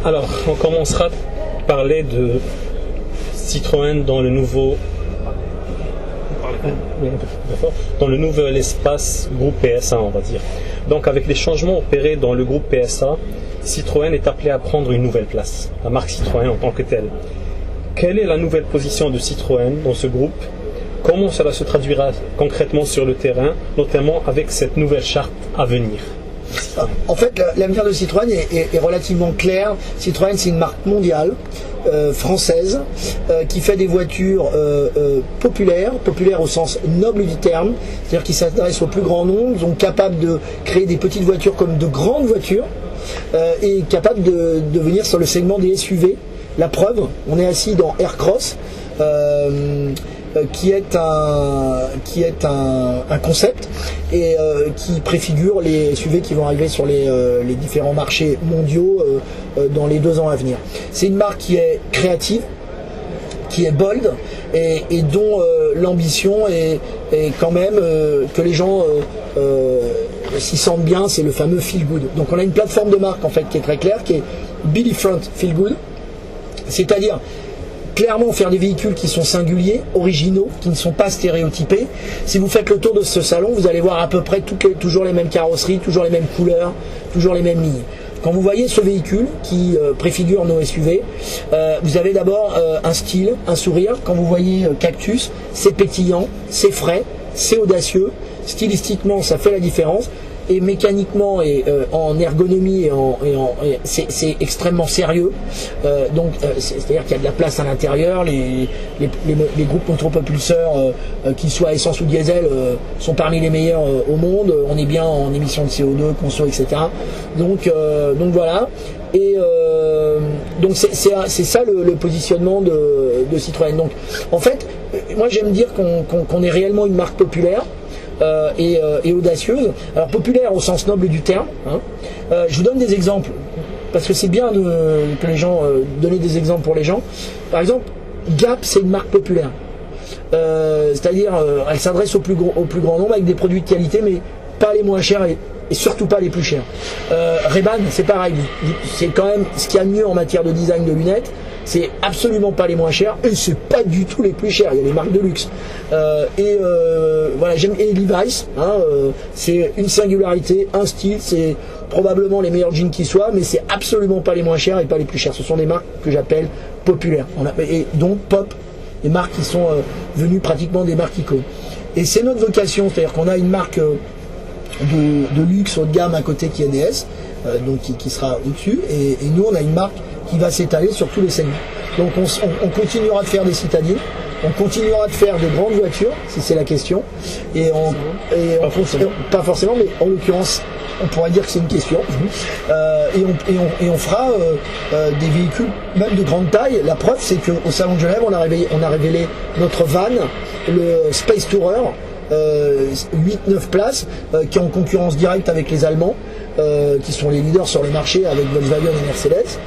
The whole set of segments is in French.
Alors, on commencera à parler de Citroën dans le nouveau espace groupe PSA, on va dire. Donc, avec les changements opérés dans le groupe PSA, Citroën est appelé à prendre une nouvelle place, la marque Citroën en tant que telle. Quelle est la nouvelle position de Citroën dans ce groupe? Comment cela se traduira concrètement sur le terrain, notamment avec cette nouvelle charte à venir? En fait, l'avenir de Citroën est relativement clair. Citroën, c'est une marque mondiale, française, qui fait des voitures populaires au sens noble du terme, c'est-à-dire qui s'adressent au plus grand nombre, sont capables de créer des petites voitures comme de grandes voitures, et capables de venir sur le segment des SUV. La preuve, on est assis dans Aircross, qui est un concept et qui préfigure les SUV qui vont arriver sur les différents marchés mondiaux dans les 2 ans à venir. C'est une marque qui est créative, qui est bold et dont l'ambition est quand même que les gens s'y sentent bien, c'est le fameux feel good. Donc on a une plateforme de marque en fait qui est très claire, qui est Billy Front Feel Good, c'est-à-dire clairement faire des véhicules qui sont singuliers, originaux, qui ne sont pas stéréotypés. Si vous faites le tour de ce salon, vous allez voir à peu près toujours les mêmes carrosseries, toujours les mêmes couleurs, toujours les mêmes lignes. Quand vous voyez ce véhicule qui préfigure nos SUV, vous avez d'abord un style, un sourire. Quand vous voyez Cactus, c'est pétillant, c'est frais, c'est audacieux. Stylistiquement, ça fait la différence. Et mécaniquement et en ergonomie c'est extrêmement sérieux. C'est-à-dire qu'il y a de la place à l'intérieur. Les groupes contre-propulseurs, qu'ils soient essence ou diesel, sont parmi les meilleurs au monde. On est bien en émissions de CO2, conso, etc. Donc voilà. Et donc c'est ça le positionnement de Citroën. Donc en fait, moi j'aime dire qu'on est réellement une marque populaire. Et audacieuse. Alors populaire au sens noble du terme. Je vous donne des exemples parce que c'est bien que les gens donner des exemples pour les gens. Par exemple, Gap, c'est une marque populaire. C'est-à-dire, elle s'adresse au plus grand nombre avec des produits de qualité, mais pas les moins chers et surtout pas les plus chers. Ray-Ban, c'est pareil. C'est quand même ce qu'il y a de mieux en matière de design de lunettes. C'est absolument pas les moins chers et c'est pas du tout les plus chers. Il y a les marques de luxe. Voilà, j'aime Levi's. C'est une singularité, un style. C'est probablement les meilleurs jeans qui soient, mais c'est absolument pas les moins chers et pas les plus chers. Ce sont des marques que j'appelle populaires. Et donc pop, des marques qui sont venues pratiquement des marques icônes. Et c'est notre vocation, c'est-à-dire qu'on a une marque de luxe haut de gamme à côté qui est DS, donc qui sera au-dessus, et nous on a une marque qui va s'étaler sur tous les segments. Donc on continuera de faire des citadines, on continuera de faire de grandes voitures, si c'est la question, pas forcément, mais en l'occurrence, on pourrait dire que c'est une question, et on fera des véhicules même de grande taille. La preuve, c'est qu'au Salon de Genève, on a révélé notre van, le Space Tourer, 8-9 places, qui est en concurrence directe avec les Allemands, qui sont les leaders sur le marché avec Volkswagen et Mercedes.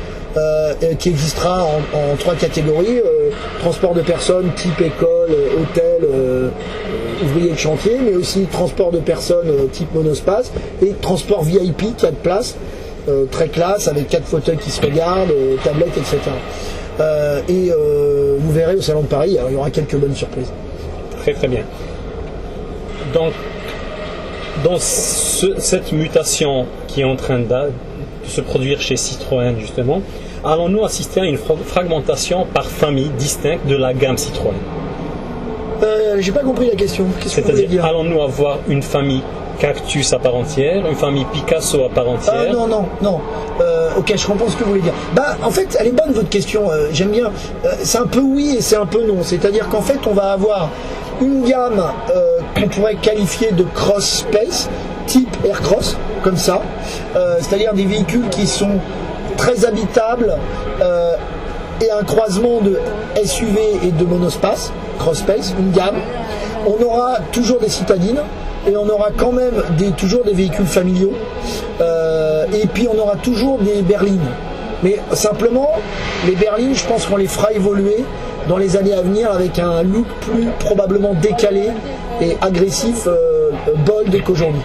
Qui existera en 3 catégories, transport de personnes type école, hôtel, ouvrier de chantier, mais aussi transport de personnes type monospace et transport VIP 4 places, très classe, avec 4 fauteuils qui se regardent, tablettes, etc. Vous verrez au Salon de Paris, il y aura quelques bonnes surprises. Très très bien. Donc, dans cette mutation qui est en train de se produire chez Citroën justement, allons-nous assister à une fragmentation par famille distincte de la gamme Citroën? J'ai pas compris la question. Qu'est-ce que vous voulez dire? Allons-nous avoir une famille Cactus à part entière, une famille Picasso à part entière? Non. Ok, je comprends ce que vous voulez dire. En fait, elle est bonne votre question. J'aime bien. C'est un peu oui et c'est un peu non. C'est-à-dire qu'en fait, on va avoir une gamme qu'on pourrait qualifier de cross space, type Aircross, comme ça. C'est-à-dire des véhicules qui sont très habitables et un croisement de SUV et de monospace, cross space, une gamme. On aura toujours des citadines et on aura quand même toujours des véhicules familiaux. Et puis on aura toujours des berlines. Mais simplement, les berlines, je pense qu'on les fera évoluer dans les années à venir avec un look plus probablement décalé et agressif, bold qu'aujourd'hui.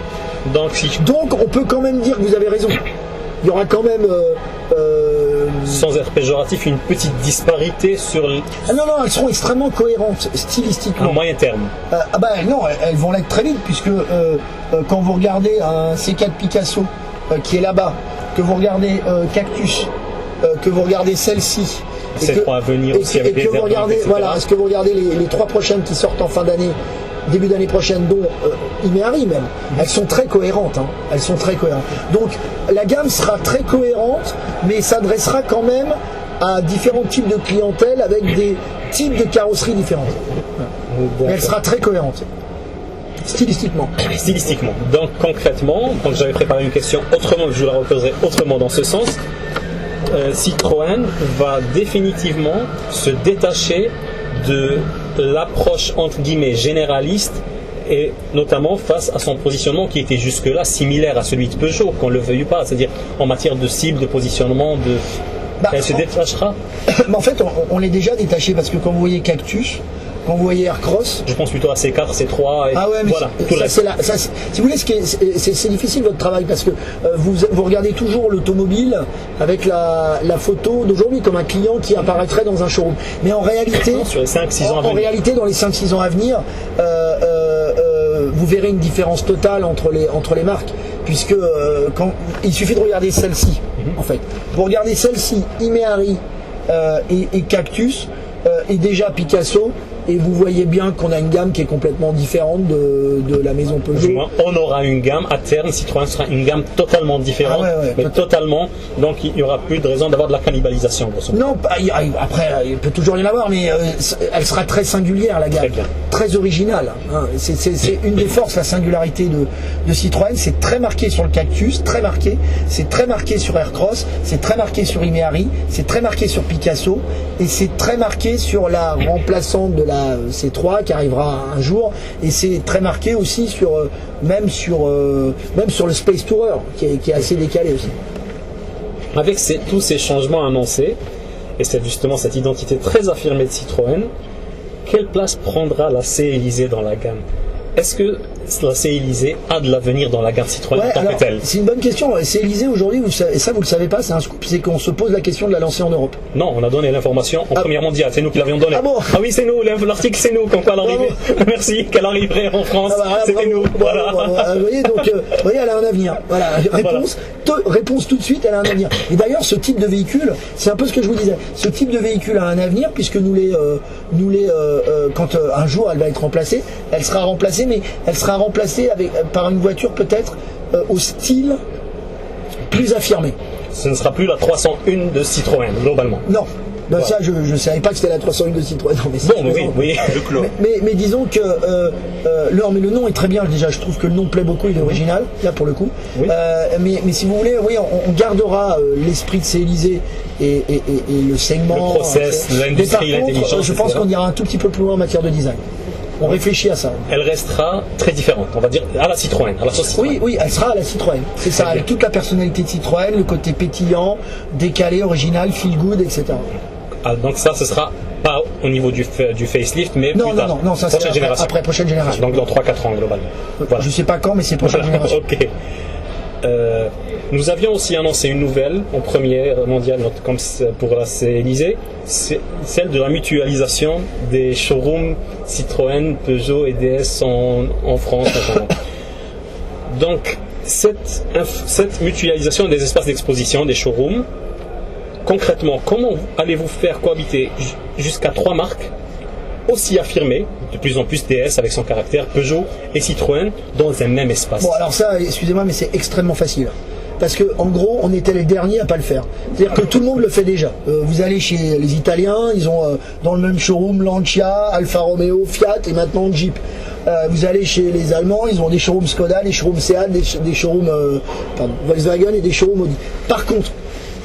Donc on peut quand même dire que vous avez raison. il y aura quand même sans être péjoratif, une petite disparité sur Ah non, elles seront extrêmement cohérentes stylistiquement. à moyen terme. Non, elles vont l'être très vite, puisque quand vous regardez un C4 Picasso qui est là-bas, que vous regardez Cactus, que vous regardez celle-ci, C'est pour à venir aussi avec que des vous regardez, etc. voilà, est-ce que vous regardez les 3 prochaines qui sortent en fin d'année, début d'année prochaine, dont Imeari même, elles sont très cohérentes. Elles sont très cohérentes. Donc la gamme sera très cohérente, mais s'adressera quand même à différents types de clientèle avec des types de carrosseries différentes. Mais elle sera très cohérente. Stylistiquement. Stylistiquement. Donc concrètement, donc j'avais préparé une question autrement, je vous la reposerai autrement dans ce sens. Citroën va définitivement se détacher de l'approche entre guillemets généraliste et notamment face à son positionnement qui était jusque-là similaire à celui de Peugeot, qu'on le veuille ou pas, c'est-à-dire en matière de cible, de positionnement, elle se détachera. Mais en fait, on l'est déjà détaché parce que quand vous voyez Cactus, quand vous voyez Aircross, je pense plutôt à C4, C3 et mais voilà. Si vous voulez, c'est difficile votre travail parce que vous regardez toujours l'automobile avec la photo d'aujourd'hui comme un client qui apparaîtrait dans un showroom. Mais en réalité, sur les 5-6 ans à venir. En réalité, dans les 5-6 ans à venir, vous verrez une différence totale entre les marques, puisque il suffit de regarder celle-ci. En fait, vous regardez celle-ci, Imeari et Cactus, et déjà Picasso. Et vous voyez bien qu'on a une gamme qui est complètement différente de la maison Peugeot. Du moins, on aura une gamme à terme. Citroën sera une gamme totalement différente, mais totalement. Donc, il n'y aura plus de raison d'avoir de la cannibalisation. Non, après, il peut toujours y en avoir, mais elle sera très singulière, la gamme. Très originale. C'est une des forces, la singularité de Citroën. C'est très marqué sur le Cactus, très marqué. C'est très marqué sur Aircross. C'est très marqué sur Imeari. C'est très marqué sur Picasso. Et c'est très marqué sur la remplaçante de la C3 qui arrivera un jour, et c'est très marqué aussi même sur le Space Tourer qui est assez décalé aussi. Avec tous ces changements annoncés et c'est justement cette identité très affirmée de Citroën, quelle place prendra la C-Élysée dans la gamme? Est-ce que la C-Élysée a de l'avenir dans la gamme Citroën en tant que telle? C'est une bonne question. C-Élysée aujourd'hui, et ça vous le savez pas, c'est un scoop, c'est qu'on se pose la question de la lancer en Europe. Non, on a donné l'information en première mondiale, c'est nous qui l'avions donné. Ah bon? Ah oui, c'est nous, l'article c'est nous, quand elle arrivait. Merci, qu'elle arriverait en France, c'était nous. Voilà. Vous voyez, donc, elle a un avenir. Voilà, réponse tout de suite, elle a un avenir. Et d'ailleurs, ce type de véhicule, c'est un peu ce que je vous disais, ce type de véhicule a un avenir, puisque quand un jour elle va être remplacée, elle sera remplacée, mais elle sera remplacée par une voiture peut-être au style plus affirmé. Ce ne sera plus la 301 de Citroën, globalement. Non. Voilà. Ça, je ne savais pas que c'était la 301 de Citroën. Non, mais oui, le clos. Mais disons que le nom est très bien déjà. Je trouve que le nom plaît beaucoup, il est original, là pour le coup. Oui. Mais si vous voulez, oui, on gardera l'esprit de C-Élysée et le segment. Le process, l'industrie, l'intelligence. Je pense qu'on ira un tout petit peu plus loin en matière de design. On réfléchit à ça. Elle restera très différente, on va dire, à la Citroën, à la sauce Citroën. Oui, elle sera à la Citroën. C'est ça, avec toute la personnalité de Citroën, le côté pétillant, décalé, original, feel good, etc. Donc ça, ce sera pas au niveau du facelift, mais plus tard. Non, ça c'est après prochaine génération. Donc dans 3-4 ans, globalement. Voilà. Je sais pas quand, mais c'est prochaine génération. Ok. Nous avions aussi annoncé une nouvelle en première mondiale, comme pour la C-Élysée, c'est celle de la mutualisation des showrooms Citroën, Peugeot et DS en France notamment. Donc cette mutualisation des espaces d'exposition, des showrooms, concrètement, comment allez-vous faire cohabiter jusqu'à 3 marques aussi affirmées, de plus en plus DS avec son caractère, Peugeot et Citroën, dans un même espace? Bon, alors ça, excusez-moi, mais c'est extrêmement facile. Parce que en gros, on était les derniers à pas le faire. C'est-à-dire que tout le monde le fait déjà. Vous allez chez les Italiens, ils ont dans le même showroom Lancia, Alfa Romeo, Fiat et maintenant Jeep. Vous allez chez les Allemands, ils ont des showrooms Skoda, des showrooms Seat, des showrooms Volkswagen et des showrooms Audi. Par contre,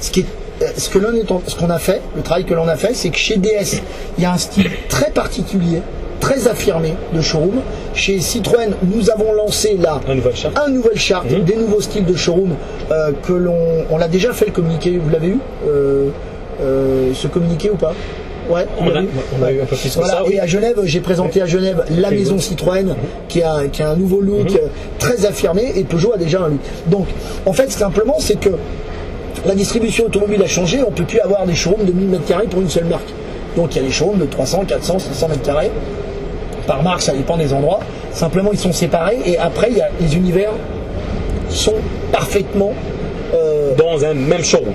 ce qu'on a fait, le travail que l'on a fait, c'est que chez DS, il y a un style très particulier, très affirmé de showroom. Chez Citroën, nous avons lancé là un nouvel chart, des nouveaux styles de showroom on l'a déjà fait le communiqué. Vous l'avez eu ce communiqué ou pas? Ouais, on a eu un peu plus que ça. Oui. Et à Genève, j'ai présenté à Genève la maison Citroën qui a un nouveau look très affirmé, et Peugeot a déjà un look. Donc, en fait, simplement, c'est que la distribution automobile a changé, on ne peut plus avoir des showrooms de 1000 m² pour une seule marque. Donc il y a des showrooms de 300, 400, 500 m². Par marque, ça dépend des endroits. Simplement, ils sont séparés. Et après, les univers sont parfaitement... dans un même showroom.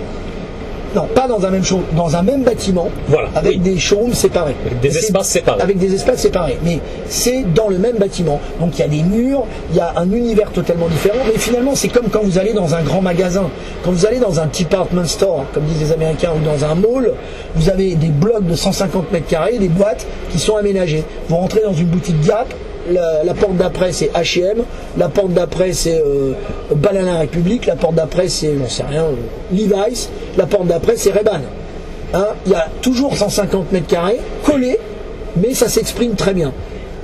Non, pas dans un même showroom, dans un même bâtiment, voilà, avec des showrooms séparés. Avec des espaces séparés. Avec des espaces séparés. Mais c'est dans le même bâtiment. Donc il y a des murs, il y a un univers totalement différent. Mais finalement, c'est comme quand vous allez dans un grand magasin. Quand vous allez dans un department store, comme disent les Américains, ou dans un mall, vous avez des blocs de 150 m², des boîtes qui sont aménagées. Vous rentrez dans une boutique Gap, la porte d'après c'est H&M, la porte d'après c'est Banana Republic, la porte d'après c'est, j'en sais rien, Levi's, la porte d'après c'est Ray-Ban. Hein, il y a toujours 150 m² collés, mais ça s'exprime très bien.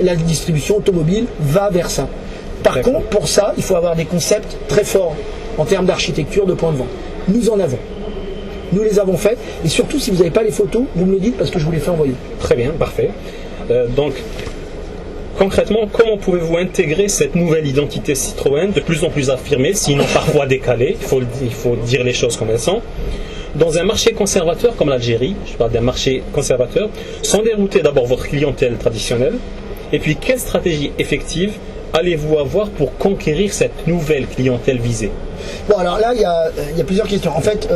La distribution automobile va vers ça. Par contre, pour ça, il faut avoir des concepts très forts en termes d'architecture, de points de vente. Nous en avons. Nous les avons faits, et surtout si vous n'avez pas les photos, vous me le dites parce que je vous les fais envoyer. Très bien, parfait. Donc, concrètement, comment pouvez-vous intégrer cette nouvelle identité Citroën, de plus en plus affirmée, sinon parfois décalée, il faut dire les choses comme elles sont, dans un marché conservateur comme l'Algérie, je parle d'un marché conservateur, sans dérouter d'abord votre clientèle traditionnelle, et puis quelle stratégie effective allez-vous avoir pour conquérir cette nouvelle clientèle visée? Bon, alors là, il y a plusieurs questions. En fait,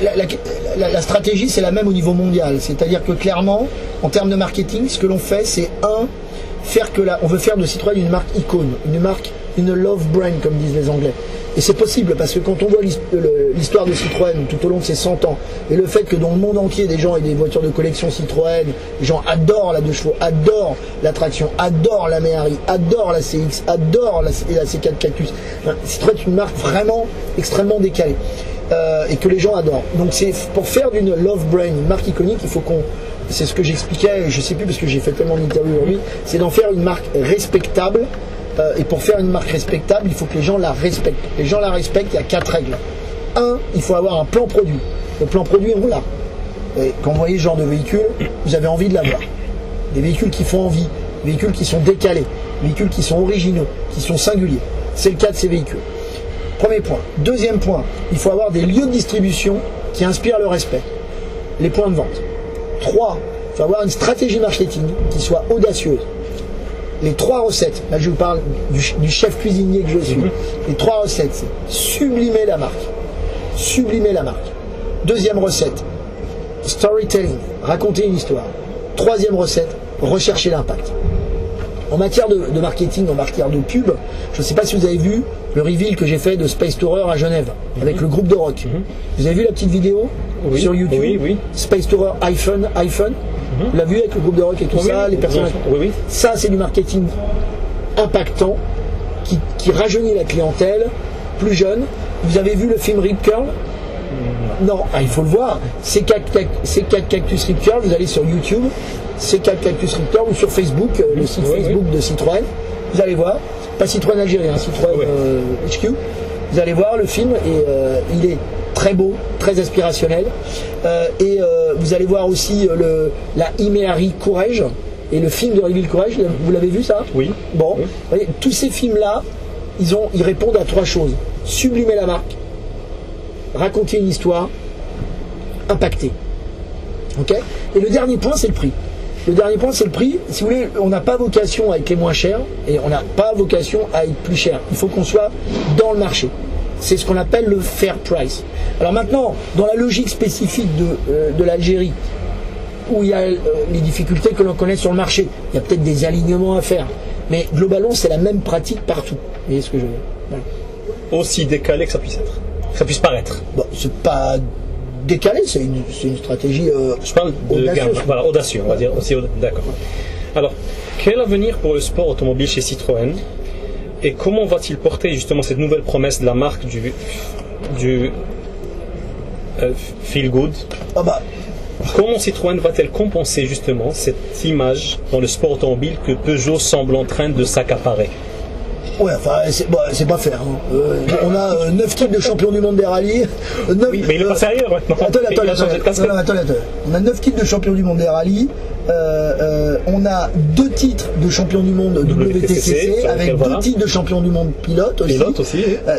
la stratégie, c'est la même au niveau mondial. C'est-à-dire que clairement, en termes de marketing, ce que l'on fait, c'est on veut faire de Citroën une marque icône, une love brand, comme disent les Anglais. Et c'est possible, parce que quand on voit l'histoire de Citroën tout au long de ses 100 ans, et le fait que dans le monde entier, des gens aient des voitures de collection Citroën, les gens adorent la 2 chevaux, adorent la traction, adorent la Méhari, adorent la CX, adorent la C4 Cactus. Enfin, Citroën est une marque vraiment extrêmement décalée, et que les gens adorent. Donc c'est pour faire d'une love brand, une marque iconique, il faut c'est ce que j'expliquais, je sais plus parce que j'ai fait tellement d'interviews aujourd'hui, c'est d'en faire une marque respectable. Et pour faire une marque respectable, il faut que les gens la respectent. Les gens la respectent, il y a 4 règles. 1, il faut avoir un plan produit. Le plan produit, on l'a. Et quand vous voyez ce genre de véhicule, vous avez envie de l'avoir. Des véhicules qui font envie, des véhicules qui sont décalés, des véhicules qui sont originaux, qui sont singuliers. C'est le cas de ces véhicules. Premier point. Deuxième point, il faut avoir des lieux de distribution qui inspirent le respect. Les points de vente. 3, il faut avoir une stratégie marketing qui soit audacieuse. Les 3 recettes, là je vous parle du chef cuisinier que je suis, les 3 recettes, c'est sublimer la marque. Sublimer la marque. Deuxième recette, storytelling, raconter une histoire. Troisième recette, rechercher l'impact. En matière de marketing, en matière de pub, je ne sais pas si vous avez vu le reveal que j'ai fait de Space Tourer à Genève, avec le groupe de rock. Vous avez vu la petite vidéo sur YouTube? Oui. Space Tourer iPhone. Vous l'avez vu avec le groupe de rock et tout ça, les personnes. Oui. Ça, c'est du marketing impactant qui rajeunit la clientèle plus jeune. Vous avez vu le film Rip Curl? Non, il faut le voir. C4 Cactus Rip Curl, vous allez sur YouTube, C4 Cactus Rip Curl ou sur Facebook, le site Facebook de Citroën. Vous allez voir, pas Citroën Algérien, Citroën HQ. Vous allez voir le film et il est très beau, très aspirationnel. Et vous allez voir aussi la Méhari Courage et le film de Reveal Courage. Vous l'avez vu ça? Oui. Bon, oui. Voyez, tous ces films-là, ils répondent à 3 choses. Sublimer la marque, raconter une histoire, impacter. Ok? Et le dernier point, c'est le prix. Le dernier point, c'est le prix. Si vous voulez, on n'a pas vocation à être les moins chers et on n'a pas vocation à être plus cher. Il faut qu'on soit dans le marché. C'est ce qu'on appelle le fair price. Alors maintenant, dans la logique spécifique de l'Algérie, où il y a les difficultés que l'on connaît sur le marché, il y a peut-être des alignements à faire. Mais globalement, c'est la même pratique partout. Vous voyez ce que je veux dire? Voilà. Aussi décalé que ça puisse être. Que ça puisse paraître. Bon, c'est pas décalé, c'est une stratégie je parle de gamme, voilà, audacieux, on va dire aussi. D'accord. Alors, quel avenir pour le sport automobile chez Citroën et comment va-t-il porter justement cette nouvelle promesse de la marque du feel good? Comment Citroën va-t-elle compenser justement cette image dans le sport automobile que Peugeot semble en train de s'accaparer? Ouais, enfin, c'est pas faire. Hein. On a 9 titres de champion du monde des rallyes. Oui, mais il est passé ailleurs maintenant. Attends. On a 9 titres de champion du monde des rallyes. on a 2 titres de champion du monde WTCC avec 2 titres de champion du monde pilote aussi.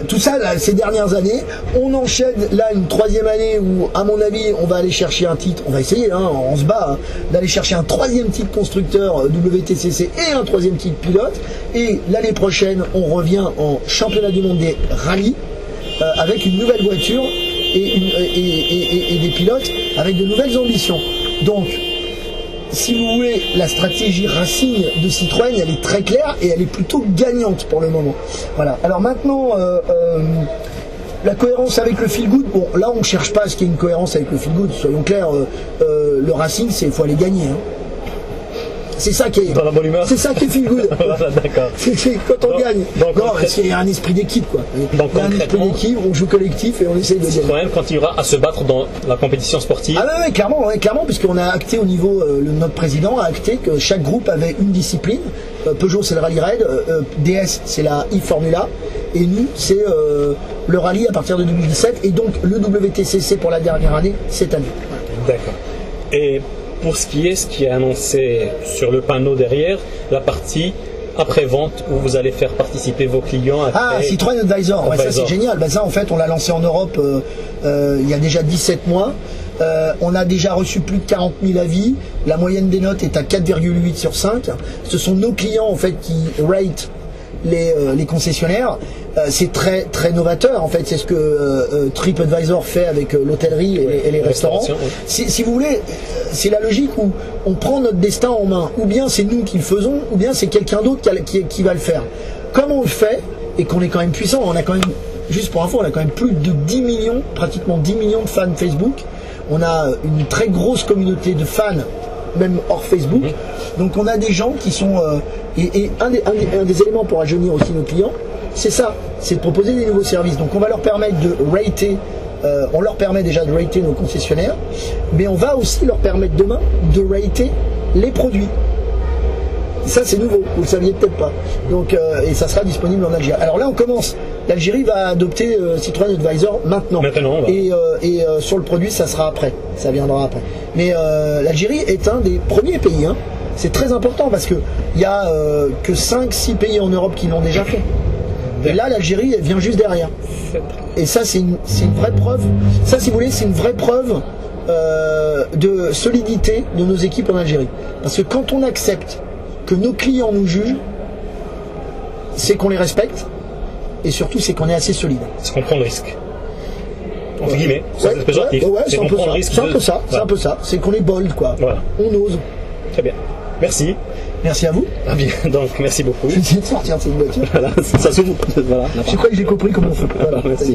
Tout ça là, ces dernières années. On enchaîne là une 3e année où, à mon avis, on va aller chercher un titre. On va essayer, hein, on se bat, hein, d'aller chercher un 3e titre constructeur WTCC et un 3e titre pilote. Et l'année prochaine, on revient en championnat du monde des rallyes avec une nouvelle voiture et des pilotes avec de nouvelles ambitions. Donc, si vous voulez, la stratégie Racing de Citroën, elle est très claire et elle est plutôt gagnante pour le moment. Voilà. Alors maintenant, la cohérence avec le feel good. Bon, là, on ne cherche pas à ce qu'il y ait une cohérence avec le feel good. Soyons clairs, le Racing, il faut aller gagner. Hein. C'est ça qui est. Dans la bonne humeur. C'est ça qui est feel good. Voilà, d'accord. C'est quand on gagne. Non, il y a un esprit d'équipe, quoi. Donc, il y a un esprit d'équipe, on joue collectif et on essaye de gagner. Citroën continuera à se battre dans la compétition sportive. Ah ouais, clairement, puisqu'on a acté au niveau, notre président a acté que chaque groupe avait une discipline. Peugeot, c'est le rallye raid, DS, c'est la e-Formula, et nous, c'est le rallye à partir de 2017, et donc le WTCC pour la dernière année, cette année. Voilà. D'accord. Et pour ce qui est annoncé sur le panneau derrière, la partie après-vente où vous allez faire participer vos clients. Citroën Advisor, ouais, ça c'est génial. Ben, ça en fait on l'a lancé en Europe il y a déjà 17 mois. On a déjà reçu plus de 40 000 avis. La moyenne des notes est à 4,8 sur 5. Ce sont nos clients en fait qui rate les concessionnaires. C'est très très novateur en fait, c'est ce que TripAdvisor fait avec l'hôtellerie et les restaurants. Oui. Si vous voulez, c'est la logique où on prend notre destin en main. Ou bien c'est nous qui le faisons, ou bien c'est quelqu'un d'autre qui va le faire. Comme on le fait, et qu'on est quand même puissant, on a quand même, juste pour info, on a quand même plus de 10 millions, pratiquement 10 millions de fans Facebook. On a une très grosse communauté de fans, même hors Facebook. Donc on a des gens qui sont... et un des éléments pour rajeunir aussi nos clients, c'est ça, c'est de proposer des nouveaux services. Donc on va leur permettre de rater, on leur permet déjà de rater nos concessionnaires, mais on va aussi leur permettre demain de rater les produits. Ça c'est nouveau, vous le saviez peut-être pas. Donc, et ça sera disponible en Algérie. Alors là on commence, l'Algérie va adopter Citroën Advisor maintenant. Et sur le produit ça sera après, ça viendra après. Mais l'Algérie est un des premiers pays, hein. C'est très important parce qu'il n'y a que 5-6 pays en Europe qui l'ont déjà fait. Et là, l'Algérie vient juste derrière. Et ça, c'est une vraie preuve. Ça, si vous voulez, c'est une vraie preuve de solidité de nos équipes en Algérie. Parce que quand on accepte que nos clients nous jugent, c'est qu'on les respecte. Et surtout, c'est qu'on est assez solide. C'est qu'on prend le risque. Entre guillemets. C'est qu'on prend le risque. C'est un peu ça. C'est un peu ça. C'est qu'on est bold, quoi. Voilà. On ose. Très bien. Merci. Merci à vous. Ah bien, donc merci beaucoup. Je vais essayer de sortir de cette voiture. Voilà, ça s'ouvre. Voilà. Je crois que j'ai compris comment on fait. Voilà. Merci.